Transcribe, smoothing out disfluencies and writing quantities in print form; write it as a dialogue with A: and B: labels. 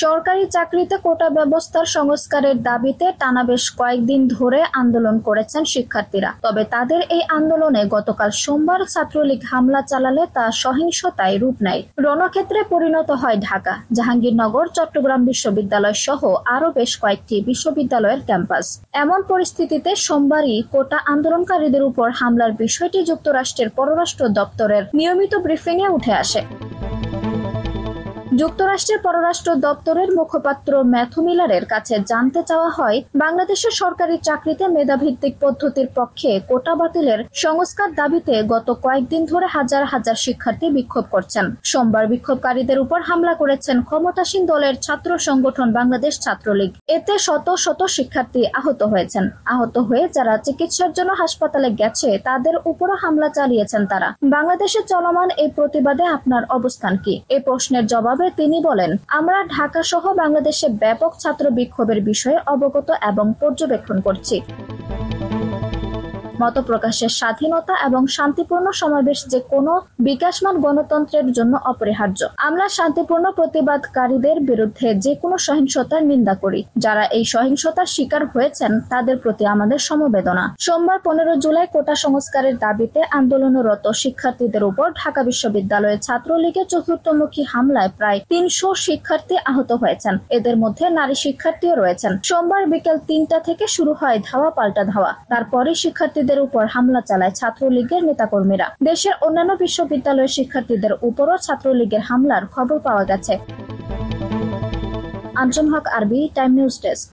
A: সরকারি চাকরিতে কোটা ব্যবস্থার সংস্কারের দাবিতে টানা বেশ কয়েকদিন ধরে আন্দোলন করেছেন শিক্ষার্থীরা। তবে তাদের এই আন্দোলনে গতকাল সোমবার ছাত্রলীগ হামলা চালালে তা সহিংসতায় রূপ নেয়। রণক্ষেত্রে পরিণত হয় ঢাকা, জাহাঙ্গীরনগর, চট্টগ্রাম বিশ্ববিদ্যালয় সহ আরও বেশ কয়েকটি বিশ্ববিদ্যালয়ের ক্যাম্পাস। এমন পরিস্থিতিতে সোমবারই কোটা আন্দোলনকারীদের উপর হামলার বিষয়টি যুক্তরাষ্ট্রের পররাষ্ট্র দপ্তরের নিয়মিত ব্রিফিংয়ে উঠে আসে। যুক্তরাষ্ট্রের পররাষ্ট্র দপ্তরের মুখপাত্র ম্যাথু মিলারের কাছে জানতে চাওয়া হয়, বাংলাদেশের সরকারি চাকরিতে মেধাভিত্তিক পদ্ধতির পক্ষে কোটা বাতিলের সংস্কার দাবিতে গত কয়েকদিন ধরে হাজার হাজার শিক্ষার্থী বিক্ষোভ করছেন। সোমবার বিক্ষোভকারীদের উপর হামলা করেছেন ক্ষমতাসীন দলের ছাত্র সংগঠন বাংলাদেশ ছাত্রলীগ। এতে শত শত শিক্ষার্থী আহত হয়েছেন। আহত হয়ে যারা চিকিৎসার জন্য হাসপাতালে গেছে তাদের উপরও হামলা চালিয়েছেন তারা। বাংলাদেশে চলমান এই প্রতিবাদে আপনার অবস্থান কি? এই প্রশ্নের জবাবে তিনি বলেন, আমরা ঢাকা সহ বাংলাদেশে ব্যাপক ছাত্র বিক্ষোভের বিষয়ে অবগত এবং পর্যবেক্ষণ করছি। মত প্রকাশের স্বাধীনতা এবং শান্তিপূর্ণ সমাবেশ যে কোনো বিকাশমান গণতন্ত্রের জন্য অপরিহার্য। আমরা শান্তিপূর্ণ প্রতিবাদকারীদের বিরুদ্ধে যে কোনো সহিংসতার নিন্দা করি। যারা এই সহিংসতার শিকার হয়েছেন তাদের প্রতি আমাদের সমবেদনা। সোমবার 15 জুলাই কোটা সংস্কারের দাবিতে আন্দোলনরত শিক্ষার্থীদের উপর ঢাকা বিশ্ববিদ্যালয়ের ছাত্রলীগের চতুর্থমুখী হামলায় প্রায় 300 শিক্ষার্থী আহত হয়েছেন। এদের মধ্যে নারী শিক্ষার্থীও রয়েছেন। সোমবার বিকেল 3টা থেকে শুরু হয় ধাওয়া পাল্টা ধাওয়া। তারপরে শিক্ষার্থীদের উপর হামলা চালায় ছাত্রলীগের নেতাকর্মীরা। দেশের অন্যান্য বিশ্ববিদ্যালয়ের শিক্ষার্থীদের উপরও ছাত্রলীগের হামলার খবর পাওয়া গেছে। আঞ্জুম হক, আরবি, টাইম নিউজ ডেস্ক।